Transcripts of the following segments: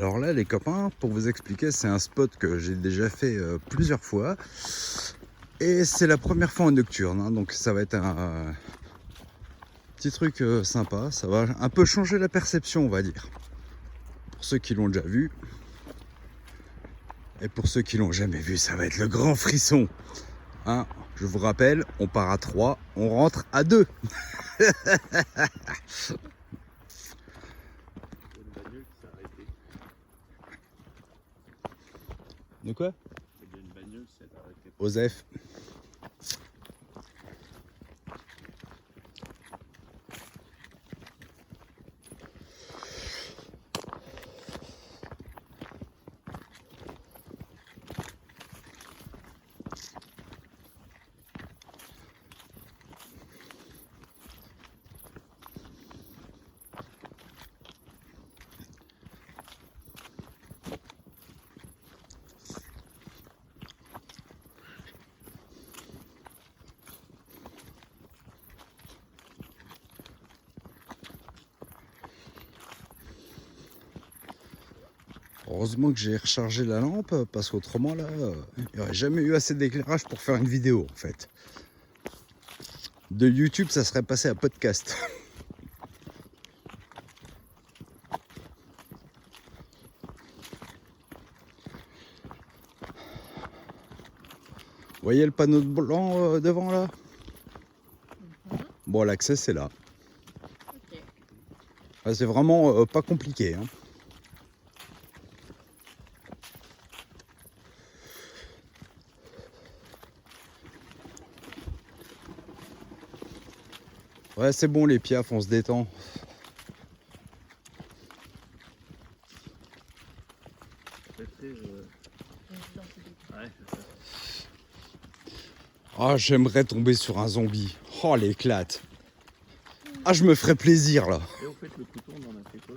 Alors là les copains, pour vous expliquer, c'est un spot que j'ai déjà fait plusieurs fois. Et c'est la première fois en nocturne, hein, donc ça va être un petit truc sympa. Ça va un peu changer la perception, on va dire. Pour ceux qui l'ont déjà vu. Et pour ceux qui l'ont jamais vu, ça va être le grand frisson. Hein, je vous rappelle, on part à 3, on rentre à 2. De quoi? Osef. Heureusement que j'ai rechargé la lampe parce qu'autrement là, il n'y aurait jamais eu assez d'éclairage pour faire une vidéo en fait. De YouTube, ça serait passé à podcast. Vous voyez le panneau de blanc devant là? Bon, l'accès c'est là. Ok. Ah, c'est vraiment pas compliqué. Hein. Ouais, c'est bon les piafs, on se détend. Ah, j'aimerais tomber sur un zombie. Oh, l'éclate. Ah, je me ferais plaisir là. Et au fait, le couteau, on en a fait quoi?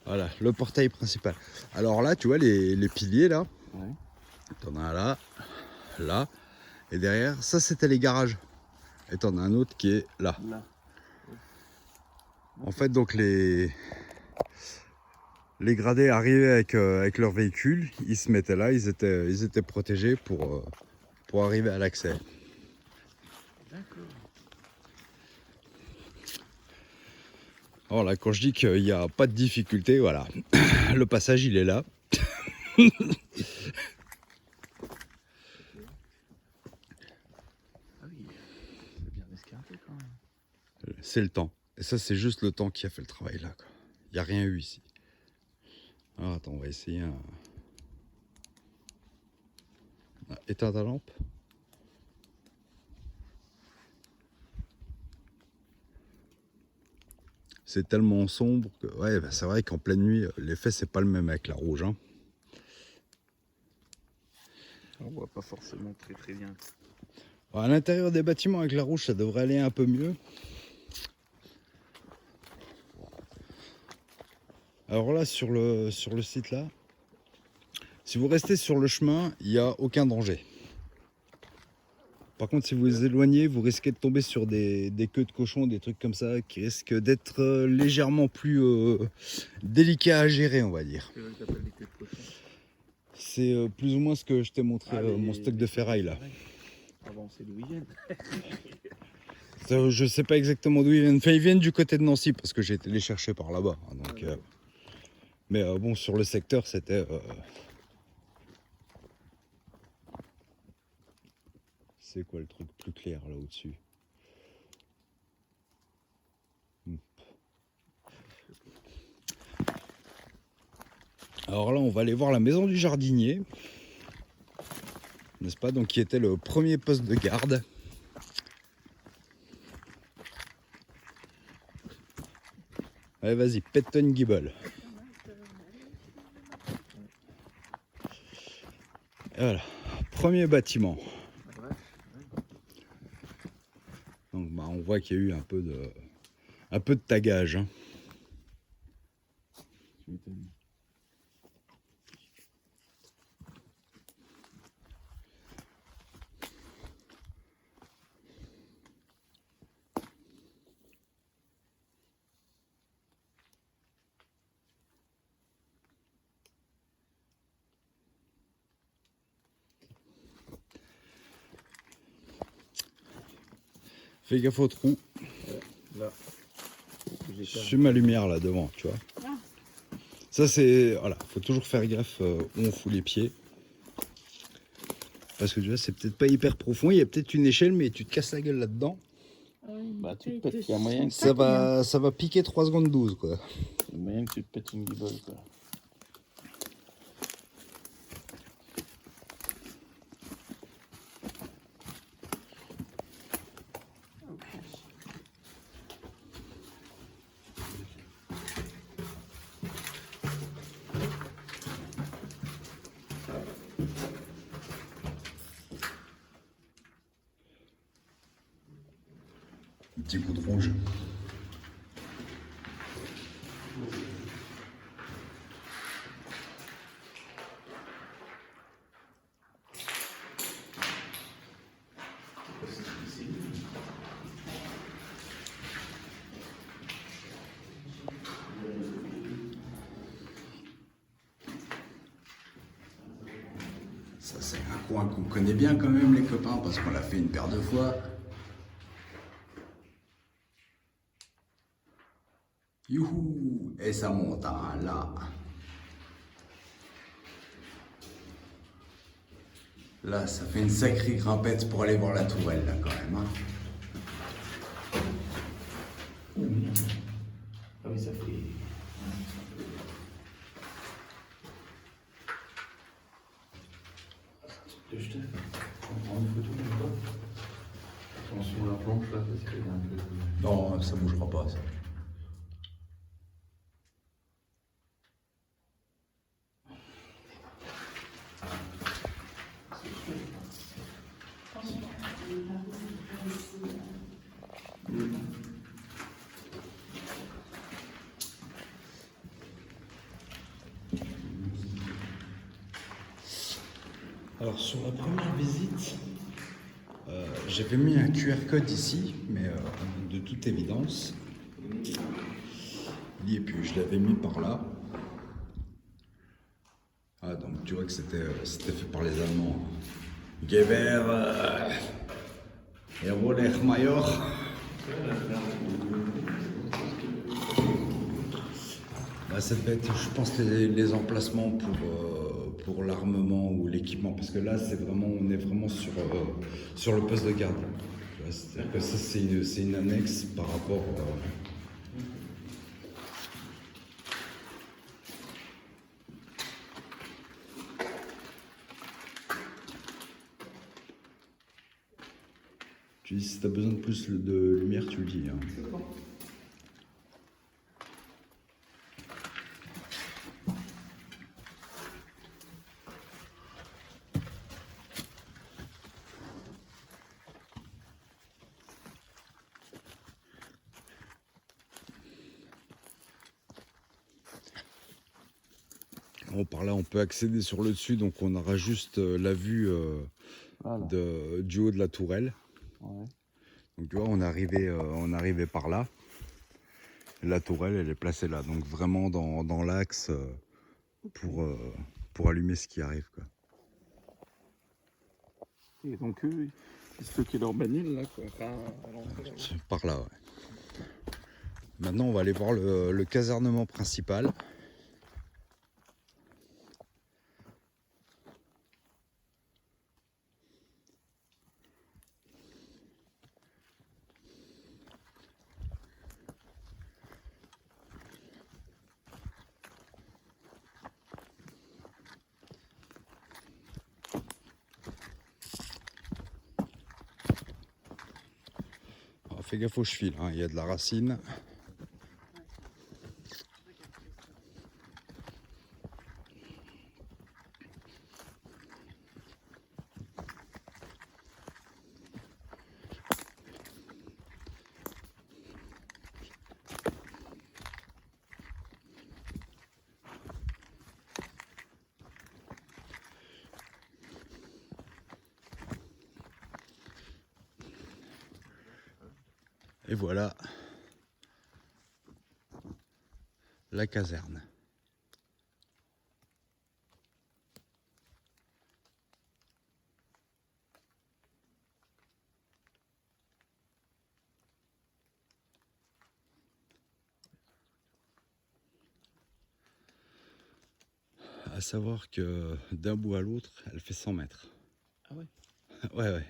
Voilà, le portail principal. Alors là, tu vois les piliers là. Ouais. T'en as un là, là. Et derrière, ça c'était les garages. Et t'en as un autre qui est là. Là. En fait, donc les gradés arrivaient avec leur véhicule, ils se mettaient là, ils étaient protégés pour arriver à l'accès. D'accord. Alors là, quand je dis qu'il n'y a pas de difficulté, voilà, le passage il est là. Ah oui, c'est bien esquinté quand même. C'est le temps. Et ça, c'est juste le temps qui a fait le travail là. Il n'y a rien eu ici. Alors attends, on va essayer un... Éteins ta lampe. C'est tellement sombre que... Ouais, bah, c'est vrai qu'en pleine nuit, l'effet, c'est pas le même avec la rouge. Hein. On voit pas forcément très bien. Alors, à l'intérieur des bâtiments, avec la rouge, ça devrait aller un peu mieux. Alors là, sur le site là, si vous restez sur le chemin, il n'y a aucun danger. Par contre, si vous vous éloignez, vous risquez de tomber sur des queues de cochons, des trucs comme ça, qui risquent d'être légèrement plus délicats à gérer, on va dire. C'est vrai que t'appelles les queues de cochon. C'est plus ou moins ce que je t'ai montré, mon stock de ferraille là. Avant, c'est d'où ils viennent. Je sais pas exactement d'où ils viennent. Enfin, ils viennent du côté de Nancy, parce que j'ai été les chercher par là-bas. Hein, donc, mais bon, sur le secteur, c'était... C'est quoi le truc plus clair là au-dessus? Alors là, on va aller voir la maison du jardinier. N'est-ce pas? Donc, qui était le premier poste de garde. Allez, vas-y, pète-toi une guibole. Et voilà, premier bâtiment. Donc, bah, on voit qu'il y a eu un peu de tagage. Hein. Fais gaffe au trou. Là. Je ma lumière là devant, tu vois. Ah. Ça c'est... Voilà, faut toujours faire gaffe où on fout les pieds. Parce que tu vois, c'est peut-être pas hyper profond. Il y a peut-être une échelle, mais tu te casses la gueule là-dedans. Bah, tu te pètes, il y a moyen que Ça va piquer 3 secondes 12, quoi. il y a moyen que tu te pètes une guibole, quoi. Un petit coup de rouge. Ça c'est un coin qu'on connaît bien quand même les copains parce qu'on l'a fait une paire de fois. Youhou! Et ça monte, hein, là. Là, ça fait une sacrée grimpette pour aller voir la tourelle, là, quand même. Hein. Ah oui, ça fait... De jeter. On prend une photo ou pas? Attention à la planche là, parce qu'il y a un peu... Non, ça bougera pas, ça. Alors sur la première visite, j'avais mis un QR code ici, mais de toute évidence, il y est plus. Je l'avais mis par là. Ah donc tu vois que c'était fait par les Allemands. Gewehr, Jawohl, Major. Bah, ça devait être, je pense, les emplacements pour l'armement ou l'équipement, parce que là, on est vraiment sur le poste de garde. C'est-à-dire que ça, c'est une annexe par rapport. Tu dis, si tu as besoin de plus de lumière, tu le dis. Hein. Bon, par là, on peut accéder sur le dessus, donc on aura juste la vue Voilà. du haut de la tourelle. Ouais. Donc tu vois, on est arrivé par là. La tourelle, elle est placée là, donc vraiment dans l'axe pour allumer ce qui arrive, quoi. Et donc eux, ils stockaient leur bagnole là, quoi. Enfin, à l'entrée. C'est par là, ouais. Maintenant, on va aller voir le casernement principal. Alors, fais gaffe aux chevilles, hein, il y a de la racine. Et voilà la caserne. À savoir que d'un bout à l'autre, elle fait 100 mètres. Ah ouais. Ouais, ouais.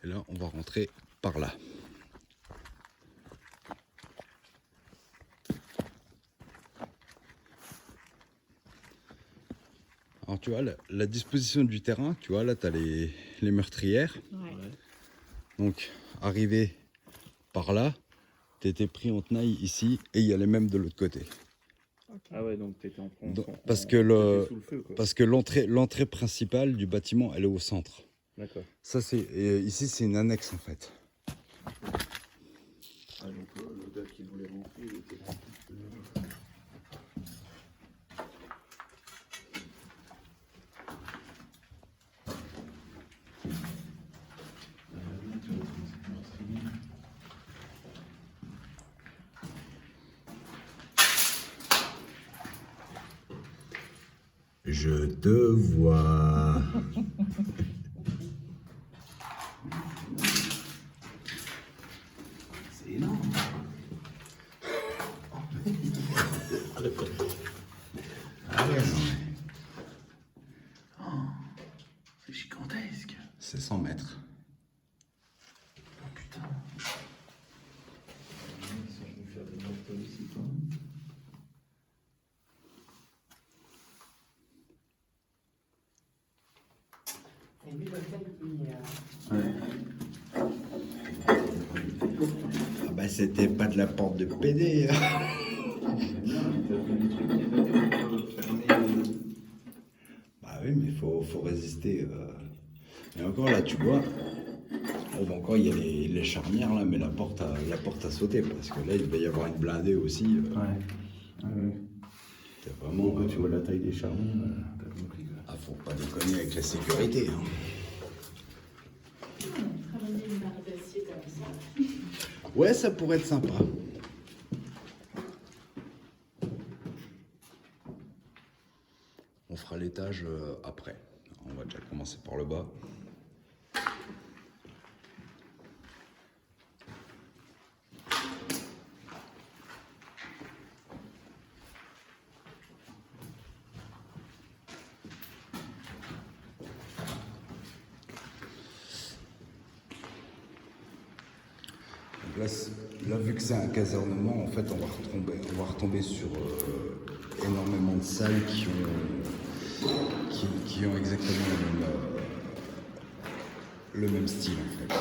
Et là, on va rentrer par là. Alors tu vois, la disposition du terrain, tu vois, là tu as les meurtrières. Ouais. Donc, arrivé par là, tu étais pris en tenaille ici et il y a les mêmes de l'autre côté. Ok. Ah ouais, donc t'étais en front. Parce que t'étais sous le feu, quoi. parce que l'entrée principale du bâtiment, elle est au centre. D'accord. Ça, ici, c'est une annexe en fait. Ah, donc le gars qui voulait rentrer, il était là. Je te vois. C'est énorme. Ah ouais, C'est gigantesque. c'est 100 mètres. Oh putain. Ils sont venus faire des mortels ici, quoi. C'est lui l'hôtel qui. Ah bah c'était pas de la porte de PD. Bah oui, mais faut résister. Et encore là, tu vois, bon, encore il y a les charnières là, mais la porte a sauté parce que là il va y avoir une blindée aussi. Ouais. Ouais. C'est vraiment. Quand tu vois la taille des charniers, t'as compris, quoi. Ah, faut pas déconner avec la sécurité. Hein. Travailler une barre d'acier comme ça. Ouais, ça pourrait être sympa. On fera l'étage après. On va déjà commencer par le bas. Donc là, vu que c'est un casernement, en fait, on va retomber sur énormément de salles qui ont exactement le même style, en fait.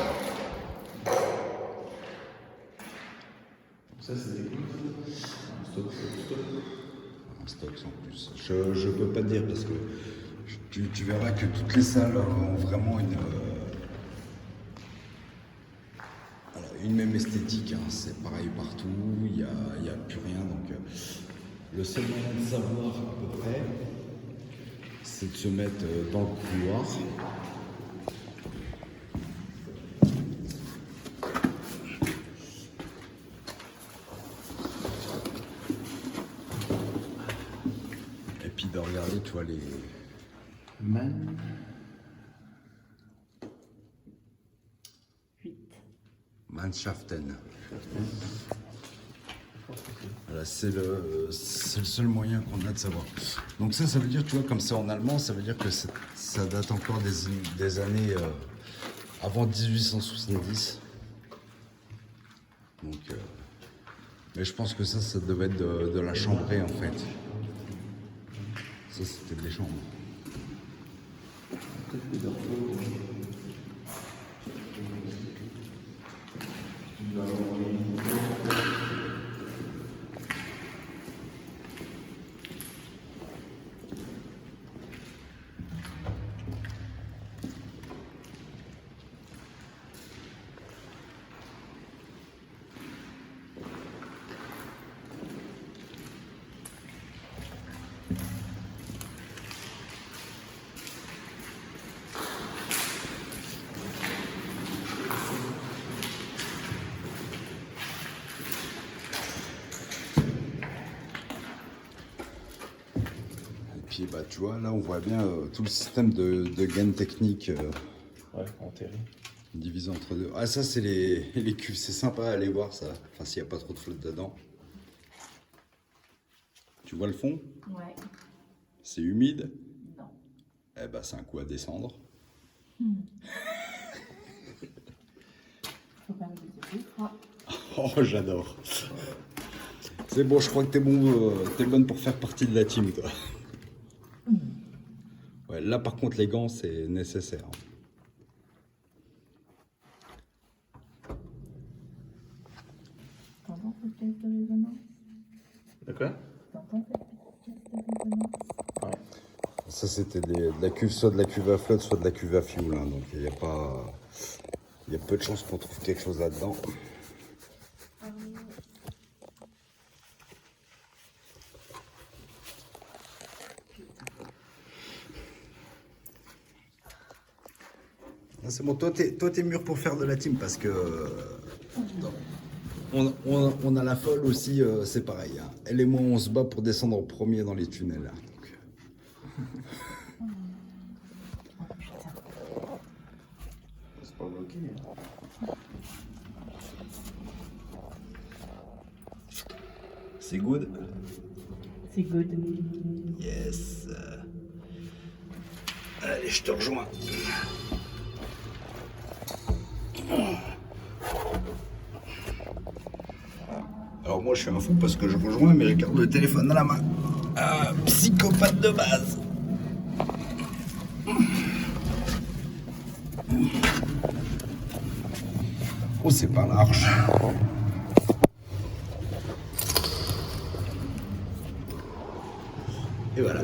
Ça, c'était cool. Un stock. Un stock en plus. Je peux pas te dire parce que tu verras que toutes les salles ont vraiment une même esthétique. Hein. C'est pareil partout, il n'y a plus rien. Donc le seul moyen de savoir à peu près, c'est de se mettre dans le couloir. Et puis de regarder, tu vois, les Mannschaften. Voilà, c'est le seul moyen qu'on a de savoir. Donc ça veut dire, tu vois, comme c'est en allemand, ça veut dire que ça date encore des années avant 1870. Donc, mais je pense que ça devait être de la chambrée en fait. Ça, c'était des chambres. Puis bah tu vois, là on voit bien tout le système de gaines techniques Ouais, enterré. divisé entre deux. Ah ça c'est les cuves, c'est sympa à aller voir ça, enfin s'il n'y a pas trop de flotte dedans. Tu vois le fond? Ouais. C'est humide? Non. Eh ben, c'est un coup à descendre. Faut pas me dire plus froid. Oh, j'adore. C'est bon, je crois que t'es bonne pour faire partie de la team, toi. Ouais, là, par contre, les gants, c'est nécessaire. T'entends cette caisse de résonance? De quoi? T'entends cette petite caisse de résonance? Ça, c'était de la cuve, soit de la cuve à flotte, soit de la cuve à fioul. Hein, donc, il y a peu de chances qu'on trouve quelque chose là-dedans. Ah, c'est bon, toi, t'es mûr pour faire de la team parce que on a la folle aussi, c'est pareil. Hein. Elle et moi, on se bat pour descendre en premier dans les tunnels. Hein, donc. C'est pas bloqué. C'est good? C'est good. Yes. Allez, je te rejoins. Alors moi je suis un fou parce que je rejoins mais je garde le téléphone à la main. Ah, psychopathe de base. Oh c'est pas large. Et voilà.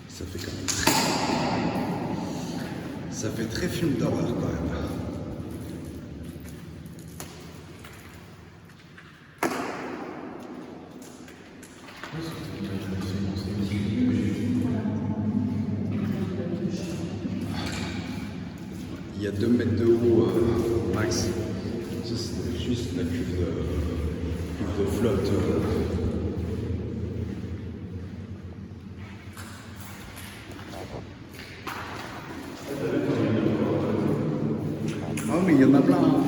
Ça fait quand même ça fait très film d'horreur quand même. Il y a 2 mètres de haut max. Ça c'est juste la cuve de flotte. Oh mais il y en a plein. Hein.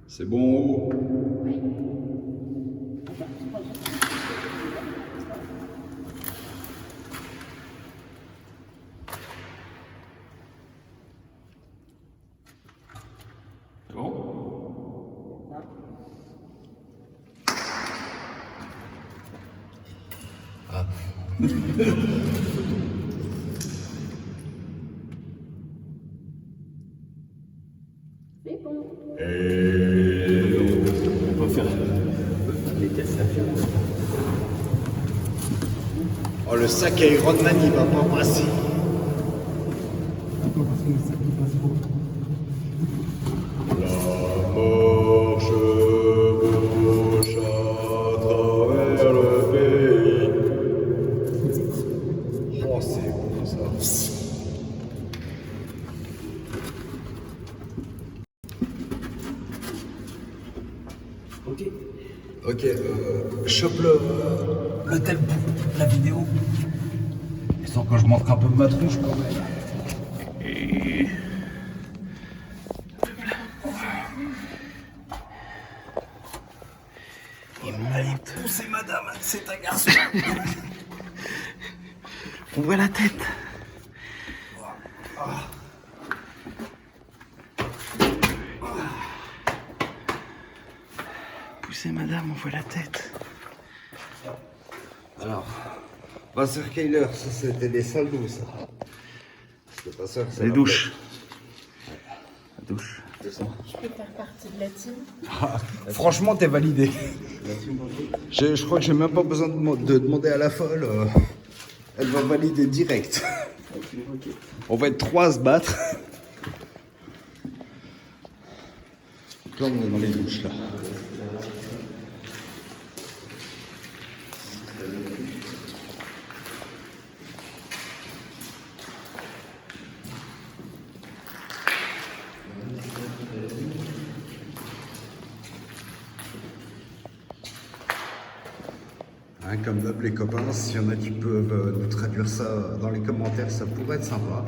C'est bon. C'est bon? Ah. C'est bon. On va faire les tests à faire. Oh le sac à Iron Man il va pas passer. La mort chevauche à travers le pays. Oh c'est bon ça. Ok. Ok, chope le tel pour la vidéo. Histoire que je montre un peu ma tronche quand même. Et... Il m'a poussé madame, c'est un garçon. On voit la tête. Poussé madame, on voit la tête. Alors, Vasseur Keiler, ça c'était des salles d'eau ça. C'était pas ça, c'est les douches. La douche. Je peux faire partie de la team. Franchement, t'es validé. Je crois que j'ai même pas besoin de demander à la folle. Elle va valider direct. On va être 3 à se battre. Donc là, on est dans les douches là. Hein, comme d'hab les copains, s'il y en a qui peuvent nous traduire ça dans les commentaires, ça pourrait être sympa.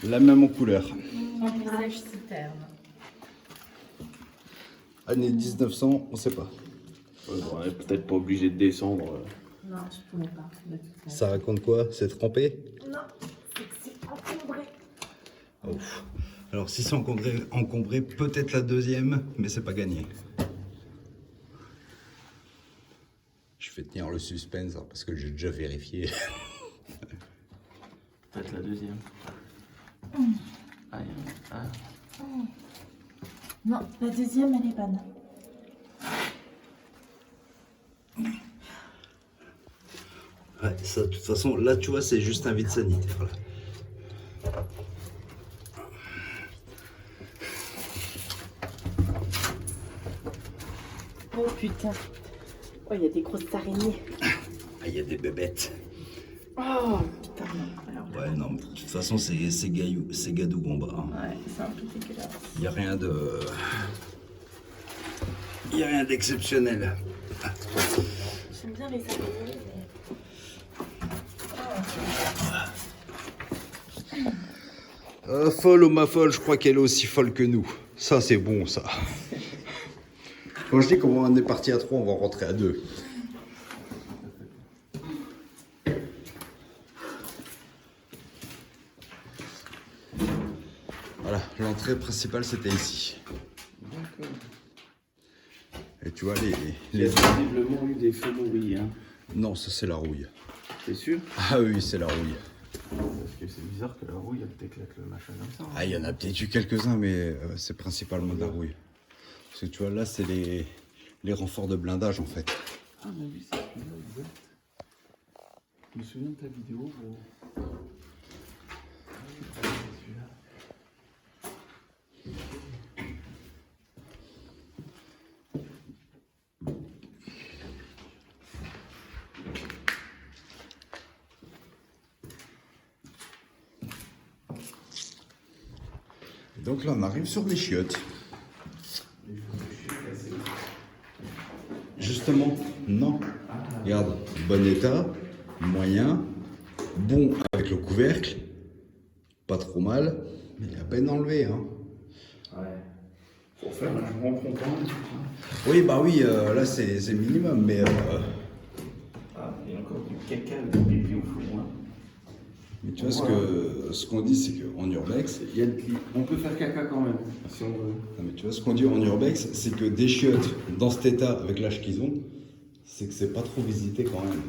La même en couleur. Envisage citerne. Année 1900, on sait pas. On est peut-être pas obligé de descendre. Non, je pourrais pas. De toute façon. Ça raconte quoi? C'est trempé? Non, c'est que c'est encombré. Ouf. Alors si c'est encombré, peut-être la deuxième, mais c'est pas gagné. Je fais tenir le suspense hein, parce que j'ai déjà vérifié. Peut-être la deuxième. Aïe, ah. Non, la deuxième, elle est bonne. Ouais, ça, de toute façon, là, tu vois, c'est juste un vide sanitaire. Là. Oh putain. Oh, il y a des grosses araignées. Ah, il y a des bébêtes. Oh putain, non. Alors, Ouais, non, mais de toute façon, c'est gadou en bas. Hein. ouais, c'est un peu dégueulasse. Il n'y a rien de... Il n'y a rien d'exceptionnel. J'aime bien les araignées, mais... Folle ou ma folle, je crois qu'elle est aussi folle que nous. Ça, c'est bon, ça. Quand je dis qu'on est parti à 3, on va rentrer à 2. Voilà, l'entrée principale, c'était ici. D'accord. Et tu vois, les... Il y a visiblement eu des feux nourris, hein. Non, ça, c'est la rouille. T'es sûr? Ah oui, c'est la rouille. Parce que c'est bizarre que la rouille, elle t'éclate le machin comme ça. Ah, il y en a peut-être eu quelques-uns, mais c'est principalement de la rouille. Parce que tu vois, là, c'est les renforts de blindage, en fait. Ah, mais oui, c'est celui-là, exact. Je me souviens de ta vidéo, gros. Ah oui, c'est celui-là. Et donc là, on arrive sur les chiottes. Justement, non. Regarde, bon état, moyen, bon avec le couvercle, pas trop mal, mais à peine enlevé. Hein. Ouais. Faut faire un grand content. Oui, bah oui, là c'est minimum, mais... Ah, il y a encore du caca avec du pipi au fond. Hein. Mais tu vois, ce qu'on dit, c'est qu'en urbex... Il y a on peut faire caca quand même, si on veut. Non, mais tu vois, ce qu'on dit en urbex, c'est que des chiottes dans cet état, avec l'âge qu'ils ont, c'est que c'est pas trop visité quand même.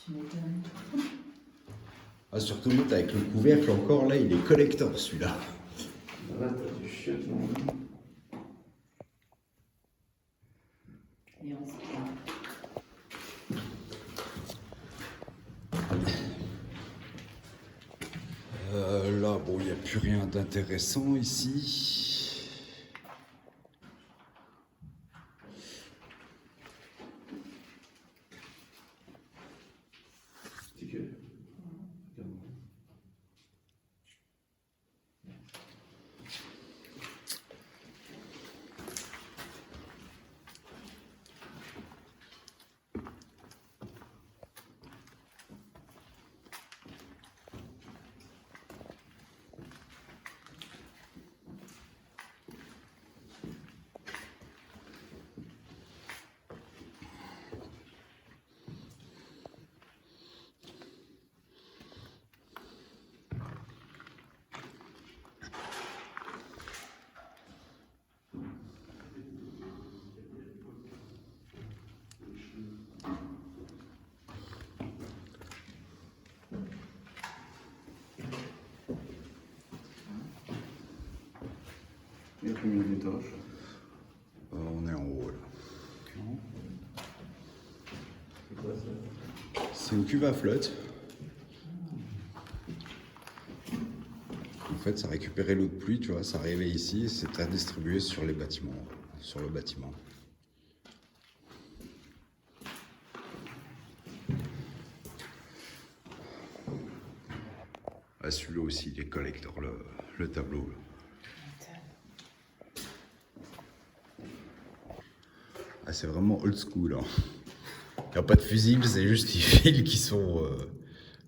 Tu m'étonnes. Ah, surtout l'autre avec le couvercle encore, là, il est collector celui-là. Là, t'as du chiotte, non? là, bon, il n'y a plus rien d'intéressant ici. Il y a combien d'étages? On est en haut là. C'est quoi ça? C'est une cuve à flotte. En fait, ça récupérait l'eau de pluie, tu vois, ça arrivait ici et c'était redistribué sur les bâtiments, sur le bâtiment. Ah, celui-là aussi, il est collector, le tableau. Là. Ah, c'est vraiment old school. Hein. Il n'y a pas de fusibles, c'est juste les fils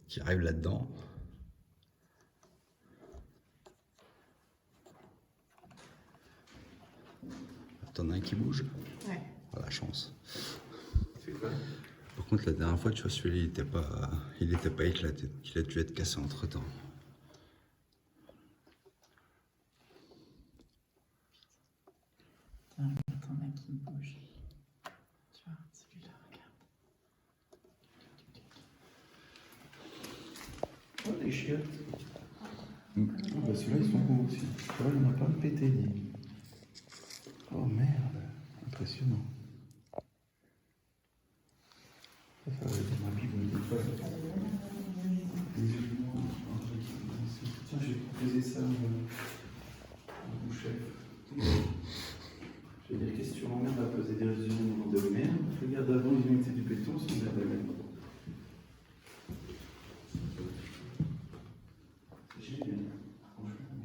qui arrivent là-dedans. T'en as un qui bouge? Ouais. Ah, la chance. C'est quoi? Par contre, la dernière fois, tu vois, celui-là, il était pas éclaté. Il a dû être cassé entre-temps. T'en as qui bouge. Tu vois, celui-là, regarde. Oh, les chiottes. Ah, bah ceux-là, ils sont beaux aussi. Tu vois, il n'y en a pas un pété. Oh merde, impressionnant. Ça va être ma Bible, mais des fois, les musulmans, tiens, j'ai proposé ça à mon chef. Je vais dire, qu'est-ce que tu m'emmerdes à poser des résumés de merde? Regarde, avant, ils mettaient du béton, c'est une merde à merde. C'est génial, franchement.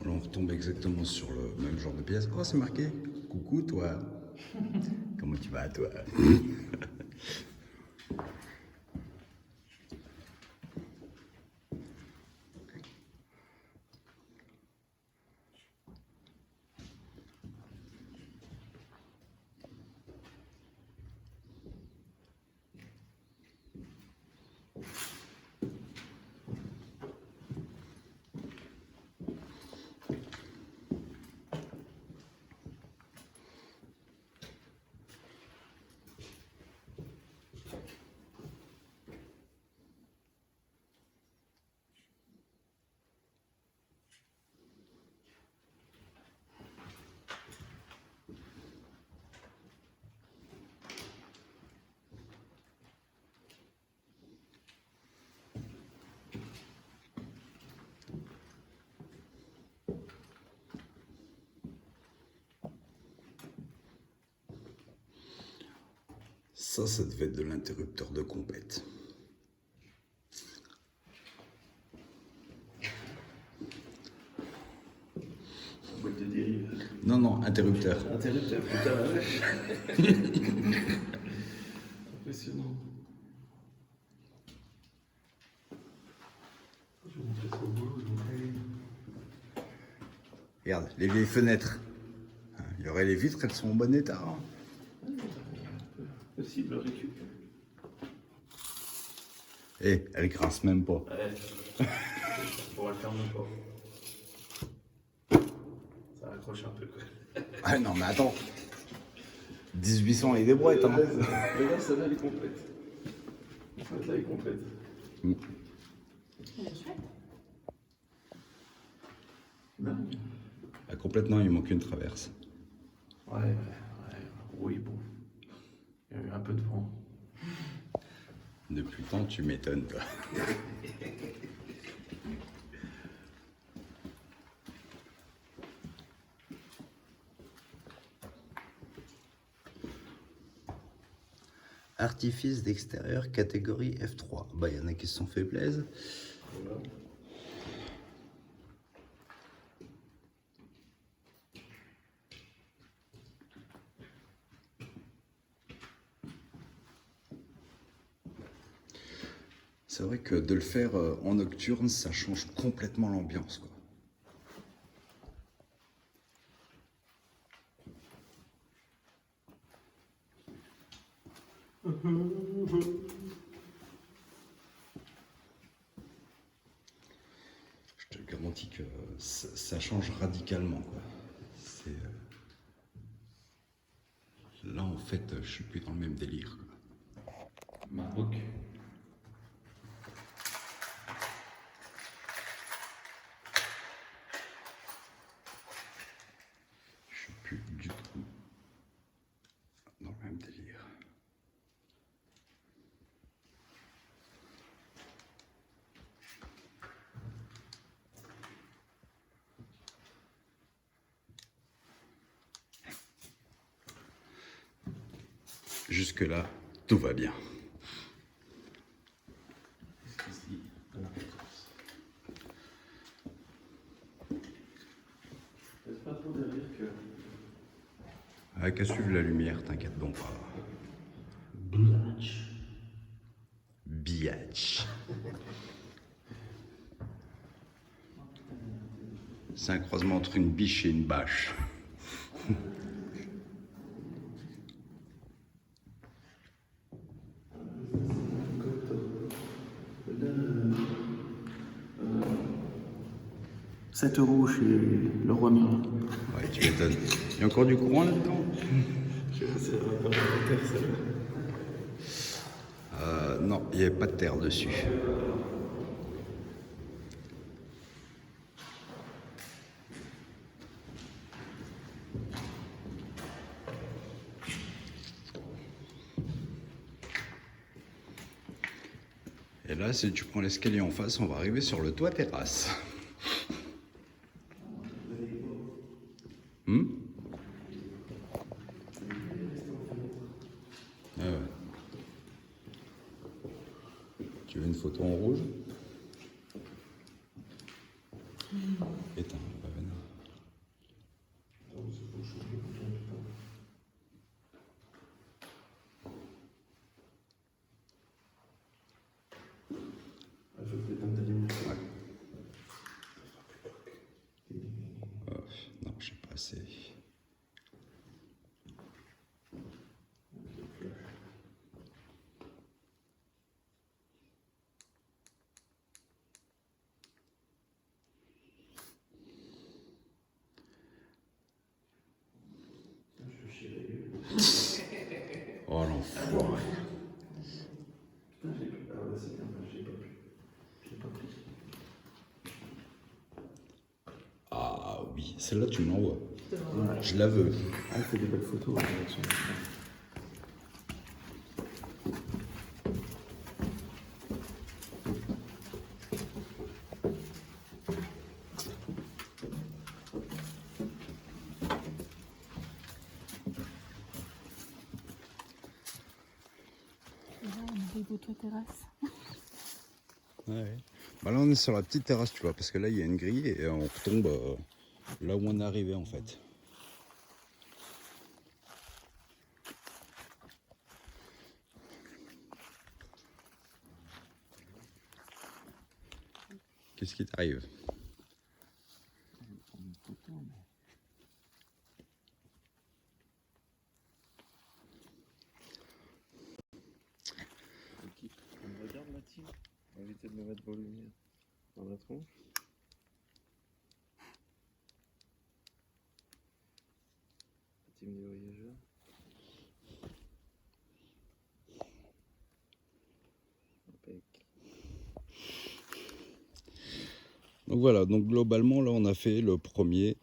Là, on retombe exactement sur le même genre de pièce. Oh, c'est marqué. Coucou, toi. Comment tu vas, toi? Ça devait être de l'interrupteur de compète. Boîte de dérive. Non, non, interrupteur. Interrupteur, putain la vache. Impressionnant. Je vais montrer ça au boulot, je vais montrer. Regarde, les vieilles fenêtres. Il y aurait les vitres, elles sont en bon état. Hein. Possible récup. Eh, elles grincent même pas. Ouais. On va le faire même pas. Ça accroche un peu quoi. Ah non, mais attends. 1800 et des brouettes. Hein. Regarde, celle-là elle est complète. En fait, là elle est complète. Elle est chouette. Ah, complètement, il manque une traverse. Ouais, oui, bon. Il y a eu un peu de vent. Depuis le temps, tu m'étonnes, toi. Artifice d'extérieur catégorie F3. Bah, il y en a qui se sont fait plaisir. Voilà. C'est vrai que de le faire en nocturne, ça change complètement l'ambiance, quoi. Je te garantis que ça change radicalement, quoi. C'est, là, en fait, je suis plus dans le même délire, quoi. Maroc. Je suis plus du tout dans le même délire. Jusque-là, tout va bien. Laisse pas trop derrière que. Ah, qu'à suivre la lumière, t'inquiète donc pas. Biatch. Biatch. C'est un croisement entre une biche et une bâche. €7 chez le Roi Merlin. Ouais, tu m'étonnes. Il y a encore du courant là-dedans? C'est un terre, celle-là. Non, il n'y avait pas de terre dessus. Et là, si tu prends l'escalier en face, on va arriver sur le toit terrasse. Ah ouais. Tu veux une photo en rouge? Éteins, Raven. Je vais éteindre ta lumière. Non, je sais pas assez. Oh l'enfoiré. Putain, j'ai plus. Ah ouais, c'est bien, j'ai pas pu. J'ai pas pris. Ah oui, celle-là tu me l'envoies. Je la veux. Ah, elle fait des belles photos. Avec son... Et là, on arrive au toit terrasse. Ouais. Bah là on est sur la petite terrasse, tu vois, parce que là il y a une grille et on retombe là où on est arrivé en fait. Qu'est-ce qui t'arrive? On me regarde la team. Évitez de me mettre vos lumières dans la tronche. La team des voyageurs. Impec. Donc voilà, donc globalement là on a fait le premier,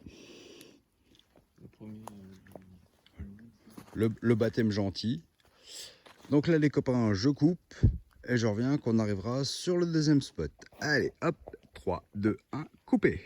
le baptême gentil. Donc là les copains, je coupe et je reviens qu'on arrivera sur le deuxième spot. Allez hop, 3, 2, 1, coupé.